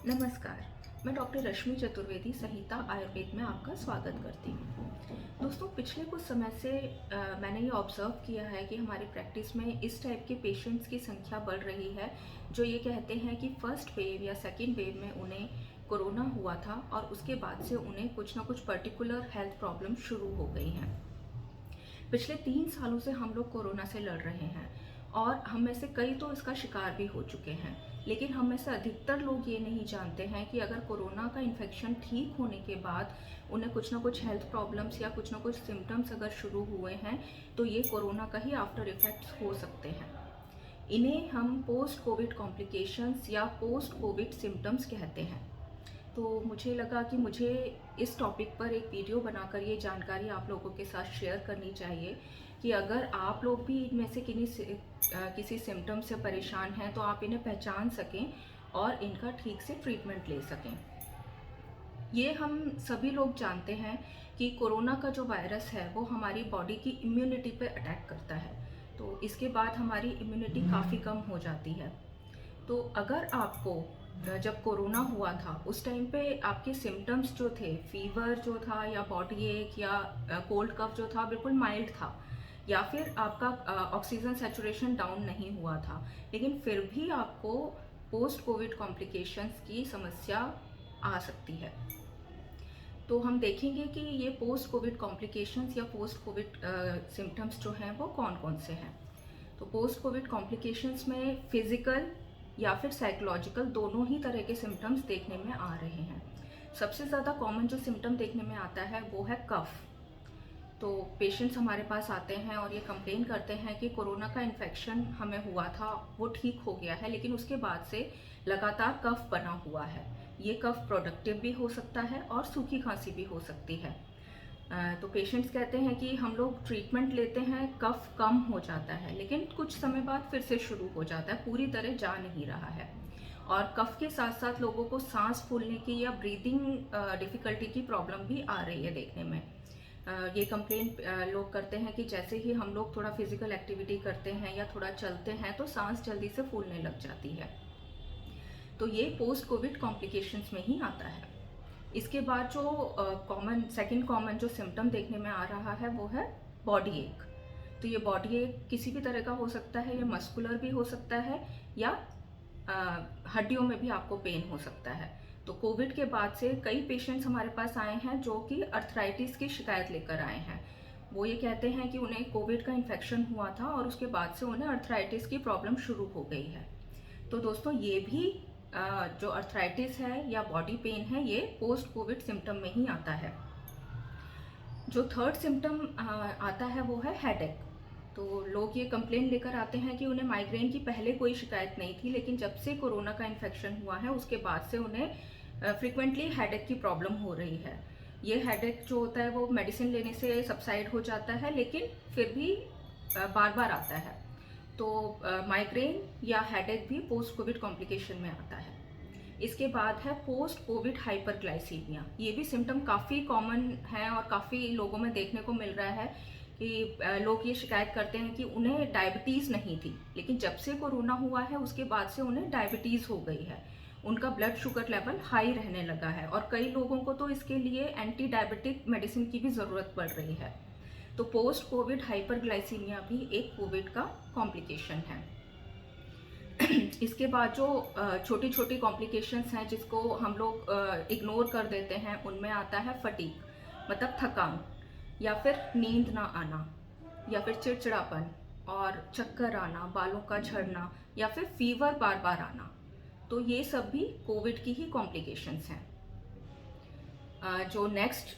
नमस्कार, मैं डॉक्टर रश्मि चतुर्वेदी संहिता आयुर्वेद में आपका स्वागत करती हूँ। दोस्तों, पिछले कुछ समय से मैंने ये ऑब्ज़र्व किया है कि हमारी प्रैक्टिस में इस टाइप के पेशेंट्स की संख्या बढ़ रही है, जो ये कहते हैं कि फर्स्ट वेव या सेकेंड वेव में उन्हें कोरोना हुआ था और उसके बाद से उन्हें कुछ ना कुछ पर्टिकुलर हेल्थ प्रॉब्लम शुरू हो गई हैं। पिछले 3 सालों से हम लोग कोरोना से लड़ रहे हैं और हम में से कई तो इसका शिकार भी हो चुके हैं, लेकिन हम में से अधिकतर लोग ये नहीं जानते हैं कि अगर कोरोना का इन्फेक्शन ठीक होने के बाद उन्हें कुछ ना कुछ हेल्थ प्रॉब्लम्स या कुछ ना कुछ सिम्टम्स अगर शुरू हुए हैं तो ये कोरोना का ही आफ्टर इफेक्ट्स हो सकते हैं। इन्हें हम पोस्ट कोविड कॉम्प्लिकेशंस या पोस्ट कोविड सिम्टम्स कहते हैं। तो मुझे लगा कि मुझे इस टॉपिक पर एक वीडियो बनाकर ये जानकारी आप लोगों के साथ शेयर करनी चाहिए कि अगर आप लोग भी इनमें से किसी सिम्टम से परेशान हैं तो आप इन्हें पहचान सकें और इनका ठीक से ट्रीटमेंट ले सकें। ये हम सभी लोग जानते हैं कि कोरोना का जो वायरस है वो हमारी बॉडी की इम्यूनिटी पे अटैक करता है, तो इसके बाद हमारी इम्यूनिटी काफ़ी कम हो जाती है। तो अगर आपको जब कोरोना हुआ था उस टाइम पे आपके सिम्टम्स जो थे, फीवर जो था या बॉडी एक या कोल्ड कफ जो था बिल्कुल माइल्ड था, या फिर आपका ऑक्सीजन सैचुरेशन डाउन नहीं हुआ था, लेकिन फिर भी आपको पोस्ट कोविड कॉम्प्लिकेशंस की समस्या आ सकती है। तो हम देखेंगे कि ये पोस्ट कोविड कॉम्प्लिकेशंस या पोस्ट कोविड सिम्टम्स जो हैं वो कौन कौन से हैं। तो पोस्ट कोविड कॉम्प्लिकेशंस में फिजिकल या फिर साइकोलॉजिकल दोनों ही तरह के सिम्टम्स देखने में आ रहे हैं। सबसे ज़्यादा कॉमन जो सिम्टम देखने में आता है वो है कफ। तो पेशेंट्स हमारे पास आते हैं और ये कंप्लेन करते हैं कि कोरोना का इन्फेक्शन हमें हुआ था, वो ठीक हो गया है, लेकिन उसके बाद से लगातार कफ बना हुआ है। ये कफ प्रोडक्टिव भी हो सकता है और सूखी खांसी भी हो सकती है। तो पेशेंट्स कहते हैं कि हम लोग ट्रीटमेंट लेते हैं, कफ कम हो जाता है, लेकिन कुछ समय बाद फिर से शुरू हो जाता है, पूरी तरह जा नहीं रहा है। और कफ के साथ साथ लोगों को सांस फूलने की या ब्रीदिंग डिफ़िकल्टी की प्रॉब्लम भी आ रही है देखने में। ये कंप्लेन लोग करते हैं कि जैसे ही हम लोग थोड़ा फिजिकल एक्टिविटी करते हैं या थोड़ा चलते हैं तो सांस जल्दी से फूलने लग जाती है। तो ये पोस्ट कोविड कॉम्प्लिकेशंस में ही आता है। इसके बाद जो सेकंड कॉमन जो सिम्टम देखने में आ रहा है वो है बॉडी एक। तो ये बॉडी एक किसी भी तरह का हो सकता है, ये मस्कुलर भी हो सकता है या हड्डियों में भी आपको पेन हो सकता है। तो कोविड के बाद से कई पेशेंट्स हमारे पास आए हैं जो कि अर्थराइटिस की शिकायत लेकर आए हैं। वो ये कहते हैं कि उन्हें कोविड का इन्फेक्शन हुआ था और उसके बाद से उन्हें अर्थराइटिस की प्रॉब्लम शुरू हो गई है। तो दोस्तों, ये भी जो अर्थराइटिस है या बॉडी पेन है, ये पोस्ट कोविड सिम्टम में ही आता है। जो थर्ड सिम्टम आता है वो है हेडेक। तो लोग ये कंप्लेन लेकर आते हैं कि उन्हें माइग्रेन की पहले कोई शिकायत नहीं थी, लेकिन जब से कोरोना का इन्फेक्शन हुआ है उसके बाद से उन्हें फ्रिक्वेंटली हेडेक की प्रॉब्लम हो रही है। ये हेडेक जो होता है वो मेडिसिन लेने से सबसाइड हो जाता है, लेकिन फिर भी बार बार आता है। तो माइग्रेन या हेडेक भी पोस्ट कोविड कॉम्प्लिकेशन में आता है। इसके बाद है पोस्ट कोविड हाइपरग्लाइसीमिया। ये भी सिम्टम काफ़ी कॉमन है और काफ़ी लोगों में देखने को मिल रहा है कि लोग ये शिकायत करते हैं कि उन्हें डायबिटीज़ नहीं थी, लेकिन जब से कोरोना हुआ है उसके बाद से उन्हें डायबिटीज़ हो गई है। उनका ब्लड शुगर लेवल हाई रहने लगा है और कई लोगों को तो इसके लिए एंटी डायबिटिक मेडिसिन की भी ज़रूरत पड़ रही है। तो पोस्ट कोविड हाइपरग्लाइसीमिया भी एक कोविड का कॉम्प्लिकेशन है। इसके बाद जो छोटी छोटी कॉम्प्लिकेशंस हैं जिसको हम लोग इग्नोर कर देते हैं, उनमें आता है फटीग, मतलब थकान, या फिर नींद ना आना, या फिर चिड़चिड़ापन और चक्कर आना, बालों का झड़ना, या फिर फीवर बार बार आना। तो ये सब भी कोविड की ही कॉम्प्लिकेशंस हैं। जो नेक्स्ट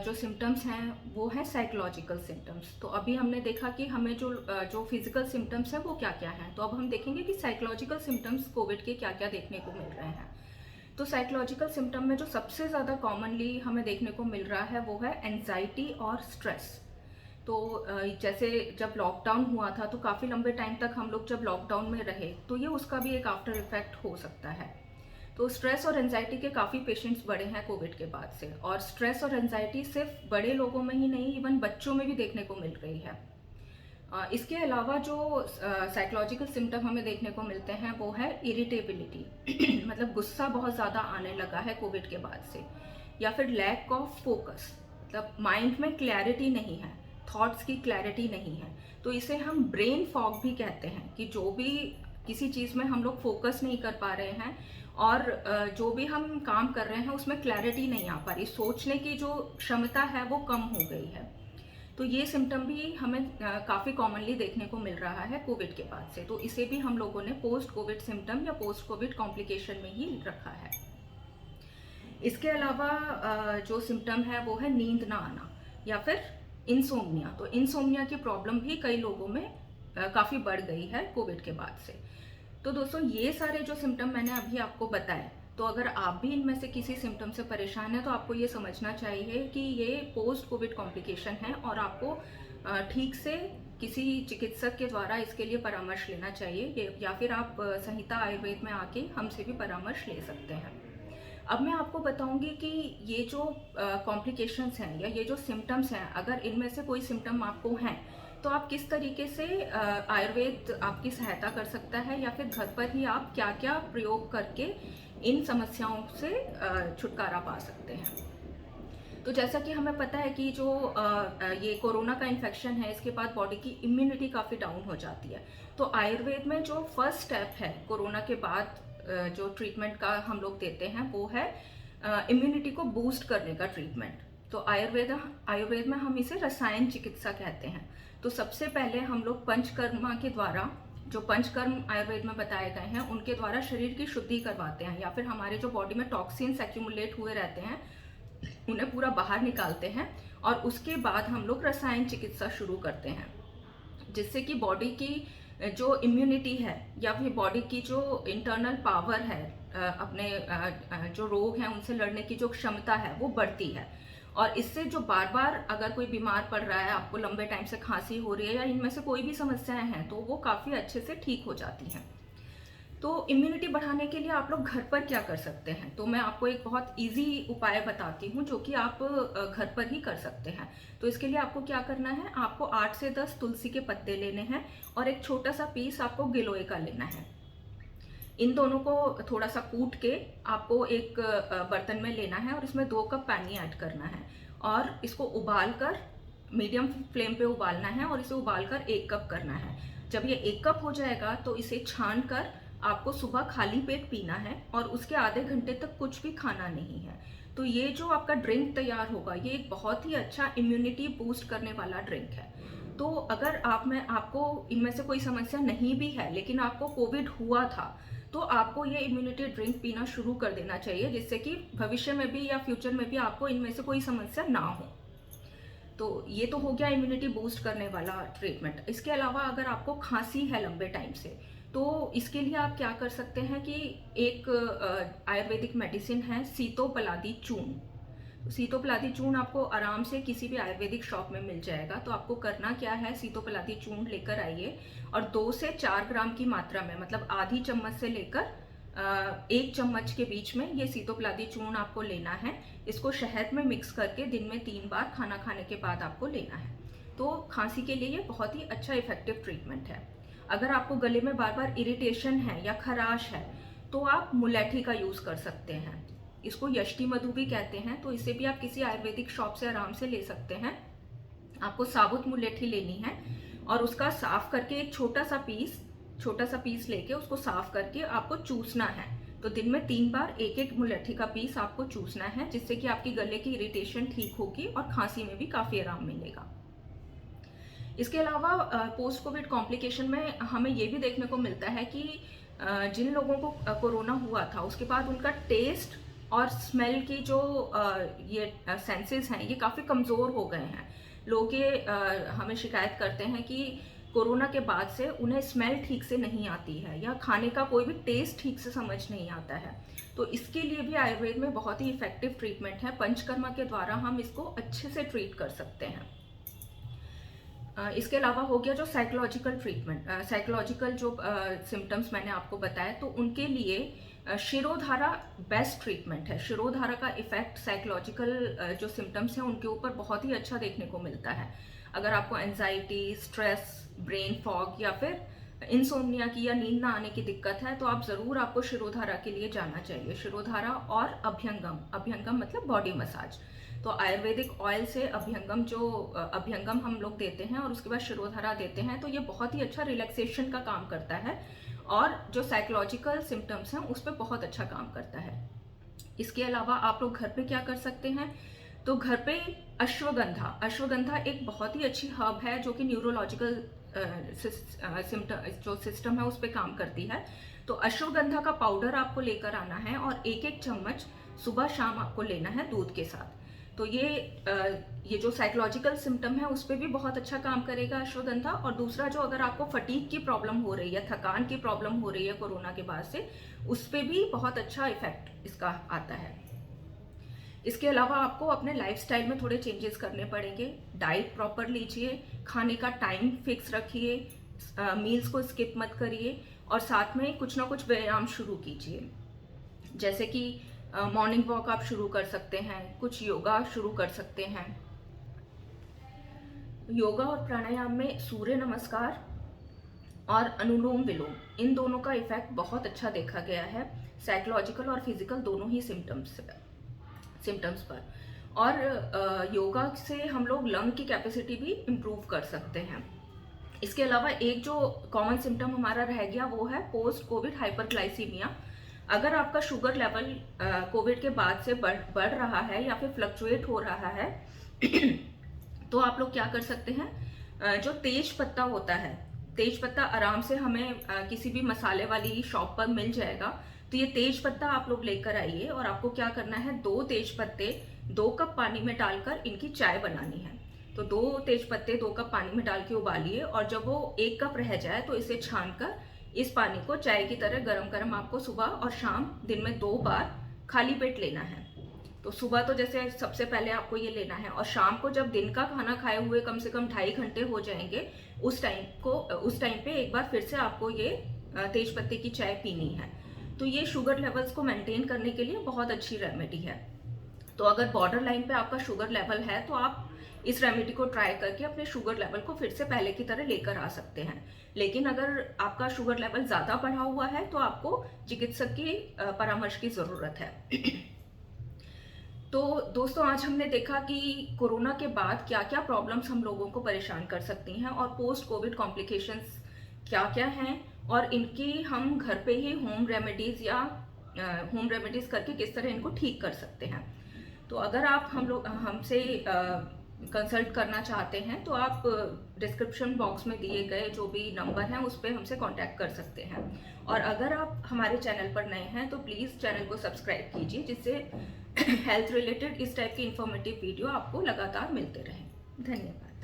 जो सिम्टम्स हैं वो है साइकोलॉजिकल सिम्टम्स। तो अभी हमने देखा कि हमें जो फिजिकल सिम्टम्स हैं वो क्या क्या हैं, तो अब हम देखेंगे कि साइकोलॉजिकल सिम्टम्स कोविड के क्या क्या देखने को मिल रहे हैं। तो साइकोलॉजिकल सिम्टम में जो सबसे ज़्यादा कॉमनली हमें देखने को मिल रहा है वो है एंजाइटी और स्ट्रेस। तो जैसे जब लॉकडाउन हुआ था तो काफ़ी लंबे टाइम तक हम लोग जब लॉकडाउन में रहे तो ये उसका भी एक आफ्टर इफेक्ट हो सकता है। तो स्ट्रेस और एंजाइटी के काफ़ी पेशेंट्स बढ़े हैं कोविड के बाद से, और स्ट्रेस और एंजाइटी सिर्फ बड़े लोगों में ही नहीं, इवन बच्चों में भी देखने को मिल रही है। इसके अलावा जो साइकोलॉजिकल सिम्टम हमें देखने को मिलते हैं वो है इरिटेबिलिटी मतलब गुस्सा बहुत ज़्यादा आने लगा है कोविड के बाद से, या फिर लैक ऑफ फोकस, मतलब माइंड में क्लैरिटी नहीं है, थॉट्स की क्लैरिटी नहीं है। तो इसे हम ब्रेन फॉग भी कहते हैं कि जो भी किसी चीज़ में हम लोग फोकस नहीं कर पा रहे हैं और जो भी हम काम कर रहे हैं उसमें क्लैरिटी नहीं आ पा रही, सोचने की जो क्षमता है वो कम हो गई है। तो ये सिम्टम भी हमें काफ़ी कॉमनली देखने को मिल रहा है कोविड के बाद से। तो इसे भी हम लोगों ने पोस्ट कोविड सिम्टम या पोस्ट कोविड कॉम्प्लिकेशन में ही रखा है। इसके अलावा जो सिम्टम है वो है नींद ना आना या फिर इंसोम्निया। तो इंसोम्निया की प्रॉब्लम भी कई लोगों में काफ़ी बढ़ गई है कोविड के बाद से। तो दोस्तों ये सारे जो सिम्टम मैंने अभी आपको बताए, तो अगर आप भी इनमें से किसी सिम्टम से परेशान हैं तो आपको ये समझना चाहिए कि ये पोस्ट कोविड कॉम्प्लिकेशन है और आपको ठीक से किसी चिकित्सक के द्वारा इसके लिए परामर्श लेना चाहिए, या फिर आप संहिता आयुर्वेद में आके हमसे भी परामर्श ले सकते हैं। अब मैं आपको बताऊंगी कि ये जो कॉम्प्लिकेशंस हैं या ये जो सिम्टम्स हैं, अगर इनमें से कोई सिम्टम आपको हैं तो आप किस तरीके से आयुर्वेद आपकी सहायता कर सकता है, या फिर घर पर ही आप क्या क्या प्रयोग करके इन समस्याओं से छुटकारा पा सकते हैं। तो जैसा कि हमें पता है कि जो ये कोरोना का इन्फेक्शन है, इसके बाद बॉडी की इम्यूनिटी काफ़ी डाउन हो जाती है। तो आयुर्वेद में जो फर्स्ट स्टेप है कोरोना के बाद जो ट्रीटमेंट का हम लोग देते हैं वो है इम्यूनिटी को बूस्ट करने का ट्रीटमेंट। तो आयुर्वेद में हम इसे रसायन चिकित्सा कहते हैं। तो सबसे पहले हम लोग पंचकर्मा के द्वारा, जो पंचकर्म आयुर्वेद में बताए गए हैं उनके द्वारा शरीर की शुद्धि करवाते हैं, या फिर हमारे जो बॉडी में टॉक्सिन्स एक्यूमुलेट हुए रहते हैं उन्हें पूरा बाहर निकालते हैं, और उसके बाद हम लोग रसायन चिकित्सा शुरू करते हैं, जिससे कि बॉडी की जो इम्यूनिटी है या फिर बॉडी की जो इंटरनल पावर है, अपने जो रोग हैं उनसे लड़ने की जो क्षमता है वो बढ़ती है। और इससे जो बार बार अगर कोई बीमार पड़ रहा है, आपको लंबे टाइम से खांसी हो रही है या इनमें से कोई भी समस्याएं हैं, तो वो काफ़ी अच्छे से ठीक हो जाती हैं। तो इम्यूनिटी बढ़ाने के लिए आप लोग घर पर क्या कर सकते हैं, तो मैं आपको एक बहुत इजी उपाय बताती हूँ जो कि आप घर पर ही कर सकते हैं। तो इसके लिए आपको क्या करना है, आपको 8 से 10 तुलसी के पत्ते लेने हैं और एक छोटा सा पीस आपको गिलोय का लेना है। इन दोनों को थोड़ा सा कूट के आपको एक बर्तन में लेना है और इसमें 2 कप पानी ऐड करना है, और इसको उबाल कर मीडियम फ्लेम पे उबालना है और इसे उबाल कर 1 कप करना है। जब ये 1 कप हो जाएगा तो इसे छान कर आपको सुबह खाली पेट पीना है और उसके आधे घंटे तक कुछ भी खाना नहीं है। तो ये जो आपका ड्रिंक तैयार होगा ये एक बहुत ही अच्छा इम्यूनिटी बूस्ट करने वाला ड्रिंक है। तो अगर आपको इनमें से कोई समस्या नहीं भी है लेकिन आपको कोविड हुआ था, तो आपको ये इम्यूनिटी ड्रिंक पीना शुरू कर देना चाहिए, जिससे कि भविष्य में भी या फ्यूचर में भी आपको इनमें से कोई समस्या ना हो। तो ये तो हो गया इम्यूनिटी बूस्ट करने वाला ट्रीटमेंट। इसके अलावा अगर आपको खांसी है लंबे टाइम से, तो इसके लिए आप क्या कर सकते हैं कि एक आयुर्वेदिक मेडिसिन है सीतोपलादी चूर्ण। तो सीतोपलादी चूर्ण आपको आराम से किसी भी आयुर्वेदिक शॉप में मिल जाएगा। तो आपको करना क्या है, सीतोपलादी चूर्ण लेकर आइए और 2 से 4 ग्राम की मात्रा में, मतलब आधी चम्मच से लेकर 1 चम्मच के बीच में ये सीतोपलादी चूर्ण आपको लेना है। इसको शहद में मिक्स करके दिन में 3 बार खाना खाने के बाद आपको लेना है। तो खांसी के लिए ये बहुत ही अच्छा इफेक्टिव ट्रीटमेंट है। अगर आपको गले में बार बार इरिटेशन है या खराश है तो आप मुलैठी का यूज़ कर सकते हैं। इसको यष्टि मधु भी कहते हैं। तो इसे भी आप किसी आयुर्वेदिक शॉप से आराम से ले सकते हैं। आपको साबुत मुलैठी लेनी है और उसका साफ करके एक छोटा सा पीस लेके उसको साफ करके आपको चूसना है। तो दिन में 3 बार एक एक मुलैठी का पीस आपको चूसना है, जिससे कि आपकी गले की इरिटेशन ठीक होगी और खांसी में भी काफ़ी आराम मिलेगा। इसके अलावा पोस्ट कोविड कॉम्प्लिकेशन में हमें ये भी देखने को मिलता है कि जिन लोगों को कोरोना हुआ था उसके बाद उनका टेस्ट और स्मेल की जो ये सेंसेस हैं ये काफ़ी कमज़ोर हो गए हैं। लोग ये हमें शिकायत करते हैं कि कोरोना के बाद से उन्हें स्मेल ठीक से नहीं आती है या खाने का कोई भी टेस्ट ठीक से समझ नहीं आता है। तो इसके लिए भी आयुर्वेद में बहुत ही इफेक्टिव ट्रीटमेंट है। पंचकर्मा के द्वारा हम इसको अच्छे से ट्रीट कर सकते हैं। इसके अलावा हो गया जो साइकोलॉजिकल ट्रीटमेंट, साइकोलॉजिकल जो सिम्टम्स मैंने आपको बताया, तो उनके लिए शिरोधारा बेस्ट ट्रीटमेंट है। शिरोधारा का इफेक्ट साइकोलॉजिकल जो सिम्टम्स हैं उनके ऊपर बहुत ही अच्छा देखने को मिलता है। अगर आपको एंजाइटी, स्ट्रेस, ब्रेन फॉग या फिर इंसोम्निया की या नींद ना आने की दिक्कत है तो आप ज़रूर आपको शिरोधारा के लिए जाना चाहिए। शिरोधारा और अभ्यंगम, अभ्यंगम मतलब बॉडी मसाज। तो आयुर्वेदिक ऑयल से अभ्यंगम, जो अभ्यंगम हम लोग देते हैं और उसके बाद शिरोधारा देते हैं, तो ये बहुत ही अच्छा रिलैक्सेशन का काम करता है और जो साइकोलॉजिकल सिम्टम्स हैं उस पर बहुत अच्छा काम करता है। इसके अलावा आप लोग घर पे क्या कर सकते हैं, तो घर पे अश्वगंधा, अश्वगंधा एक बहुत ही अच्छी हर्ब है जो कि न्यूरोलॉजिकल जो सिस्टम है उस पर काम करती है। तो अश्वगंधा का पाउडर आपको लेकर आना है और एक एक चम्मच सुबह शाम आपको लेना है दूध के साथ। तो ये जो साइकोलॉजिकल सिम्टम है उस पर भी बहुत अच्छा काम करेगा अश्वगंधा। और दूसरा, जो अगर आपको फटीग की प्रॉब्लम हो रही है, थकान की प्रॉब्लम हो रही है कोरोना के बाद से, उस पर भी बहुत अच्छा इफेक्ट इसका आता है। इसके अलावा आपको अपने लाइफस्टाइल में थोड़े चेंजेस करने पड़ेंगे। डाइट प्रॉपर लीजिए, खाने का टाइम फिक्स रखिए, मील्स को स्किप मत करिए और साथ में कुछ ना कुछ व्यायाम शुरू कीजिए। जैसे कि मॉर्निंग वॉक आप शुरू कर सकते हैं, कुछ योगा शुरू कर सकते हैं। योगा और प्राणायाम में सूर्य नमस्कार और अनुलोम विलोम, इन दोनों का इफेक्ट बहुत अच्छा देखा गया है साइकोलॉजिकल और फिजिकल दोनों ही सिम्टम्स पर। और योगा से हम लोग लंग की कैपेसिटी भी इम्प्रूव कर सकते हैं। इसके अलावा एक जो कॉमन सिम्टम हमारा रह गया वो है पोस्ट कोविड हाइपरग्लाइसीमिया। अगर आपका शुगर लेवल कोविड के बाद से बढ़ रहा है या फिर फ्लक्चुएट हो रहा है तो आप लोग क्या कर सकते हैं, जो तेज पत्ता होता है, तेज पत्ता आराम से हमें किसी भी मसाले वाली शॉप पर मिल जाएगा। तो ये तेज पत्ता आप लोग लेकर आइए और आपको क्या करना है, 2 तेज पत्ते 2 कप पानी में डालकर इनकी चाय बनानी है। तो 2 तेज पत्ते 2 कप पानी में डाल के उबालिए और जब वो 1 कप रह जाए तो इसे छानकर इस पानी को चाय की तरह गरम गरम आपको सुबह और शाम दिन में 2 बार खाली पेट लेना है। तो सुबह तो जैसे सबसे पहले आपको ये लेना है और शाम को जब दिन का खाना खाए हुए कम से कम 2.5 घंटे हो जाएंगे उस टाइम पे एक बार फिर से आपको ये तेज पत्ते की चाय पीनी है। तो ये शुगर लेवल्स को मेंटेन करने के लिए बहुत अच्छी रेमेडी है। तो अगर बॉर्डर लाइन पे आपका शुगर लेवल है तो आप इस रेमेडी को ट्राई करके अपने शुगर लेवल को फिर से पहले की तरह लेकर आ सकते हैं। लेकिन अगर आपका शुगर लेवल ज़्यादा बढ़ा हुआ है तो आपको चिकित्सक की परामर्श की ज़रूरत है। तो दोस्तों, आज हमने देखा कि कोरोना के बाद क्या क्या प्रॉब्लम्स हम लोगों को परेशान कर सकती हैं और पोस्ट कोविड कॉम्प्लिकेशंस क्या क्या हैं और इनकी हम घर पे ही होम रेमेडीज़ करके किस तरह इनको ठीक कर सकते हैं। तो अगर आप हमसे कंसल्ट करना चाहते हैं तो आप डिस्क्रिप्शन बॉक्स में दिए गए जो भी नंबर हैं उस पर हमसे कांटेक्ट कर सकते हैं। और अगर आप हमारे चैनल पर नए हैं तो प्लीज़ चैनल को सब्सक्राइब कीजिए जिससे हेल्थ रिलेटेड इस टाइप की इंफॉर्मेटिव वीडियो आपको लगातार मिलते रहें। धन्यवाद।